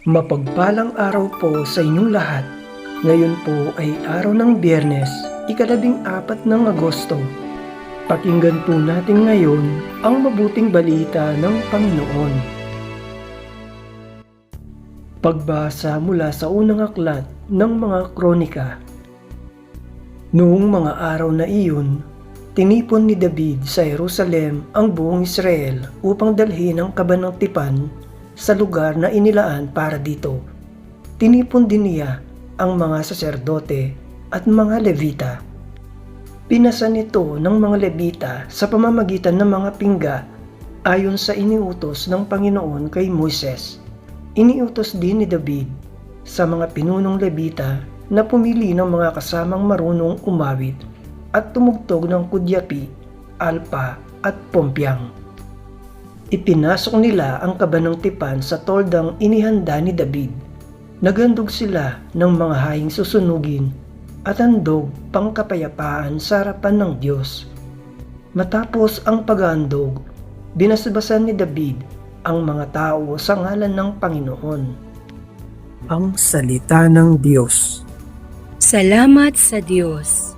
Mapagpalang araw po sa inyong lahat. Ngayon po ay araw ng Biyernes, ika-14 ng Agosto. Pakinggan po natin ngayon ang mabuting balita ng Panginoon. Pagbasa mula sa unang aklat ng mga kronika. Noong mga araw na iyon, tinipon ni David sa Jerusalem ang buong Israel upang dalhin ang kaban ng tipan sa lugar na inilaan para dito. Tinipon din niya ang mga saserdote at mga Levita. Pinasa nito ng mga Levita sa pamamagitan ng mga pingga ayon sa iniutos ng Panginoon kay Moises. Iniutos din ni David sa mga pinunong Levita na pumili ng mga kasamang marunong umawit at tumugtog ng kudyapi, alpa at pompyang. Ipinasok nila ang kaban ng tipan sa toldang inihanda ni David. Naghandog sila ng mga haing susunugin at handog pangkapayapaan sa harapan ng Diyos. Matapos ang paghandog, binasbasan ni David ang mga tao sa ngalan ng Panginoon. Ang salita ng Diyos. Salamat sa Diyos.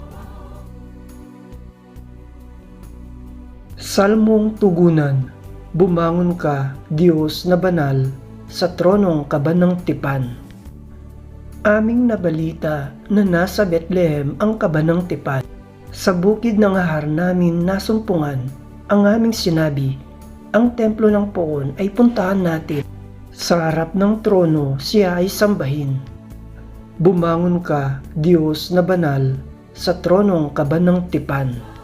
Salmong tugunan. Bumangon ka, Diyos na banal, sa tronong kaban ng tipan. Aming nabalita na nasa Bethlehem ang kaban ng tipan. Sa bukid ng ahar namin nasumpungan, ang aming sinabi, ang templo ng poon ay puntahan natin. Sa harap ng trono siya ay sambahin. Bumangon ka, Diyos na banal, sa tronong kaban ng tipan.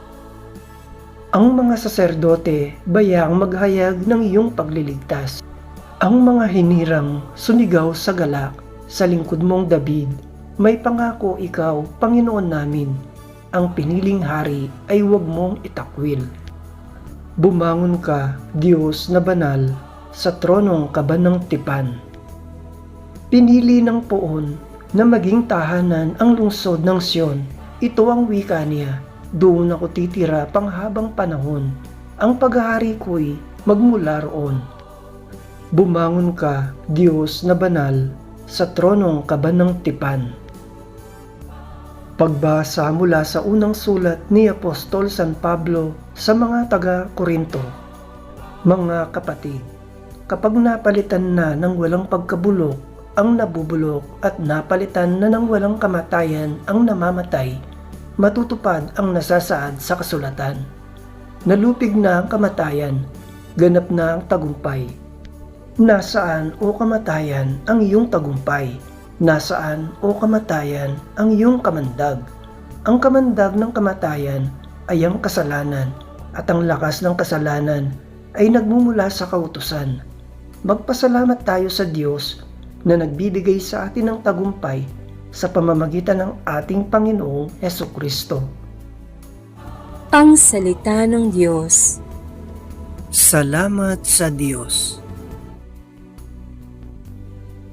Ang mga saserdote bayang maghayag ng iyong pagliligtas. Ang mga hinirang sunigaw sa galak sa lingkod mong David. May pangako ikaw, Panginoon namin. Ang piniling hari ay huwag mong itakwil. Bumangon ka, Diyos na banal, sa tronong kaban ng tipan. Pinili ng poon na maging tahanan ang lungsod ng Sion. Ito ang wika niya. Doon ako titira panghabang panahon. Ang paghahari ko'y magmula roon. Bumangon ka, Diyos na banal, sa tronong kaban ng tipan. Pagbasa mula sa unang sulat ni Apostol San Pablo sa mga taga-Korinto. Mga kapatid, kapag napalitan na ng walang pagkabulok ang nabubulok at napalitan na ng walang kamatayan ang namamatay, matutupad ang nasasaad sa kasulatan. Nalupig na ang kamatayan, ganap na ang tagumpay. Nasaan o kamatayan ang iyong tagumpay? Nasaan o kamatayan ang iyong kamandag? Ang kamandag ng kamatayan ay ang kasalanan, at ang lakas ng kasalanan ay nagmumula sa kautusan. Magpasalamat tayo sa Diyos na nagbibigay sa atin ng tagumpay sa pamamagitan ng ating Panginoong Hesukristo. Ang salita ng Diyos. Salamat sa Diyos.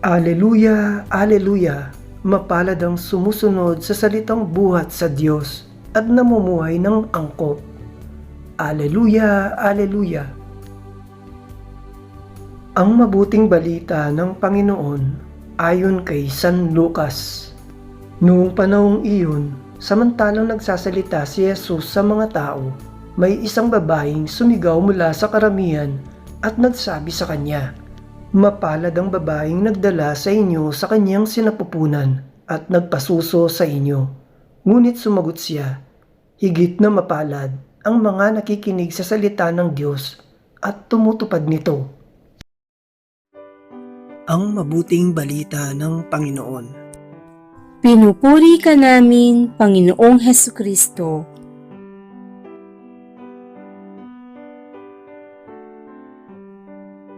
Aleluya, aleluya, mapalad ang sumusunod sa salitang buhat sa Diyos at namumuhay ng angkop. Aleluya, aleluya. Ang mabuting balita ng Panginoon ayon kay San Lucas. Noong panahong iyon, samantalang nagsasalita si Jesus sa mga tao, may isang babaeng sumigaw mula sa karamihan at nagsabi sa kanya, mapalad ang babaeng nagdala sa inyo sa kanyang sinapupunan at nagpasuso sa inyo. Ngunit sumagot siya, higit na mapalad ang mga nakikinig sa salita ng Diyos at tumutupad nito. Ang mabuting balita ng Panginoon. Pinupuri ka namin, Panginoong Hesukristo.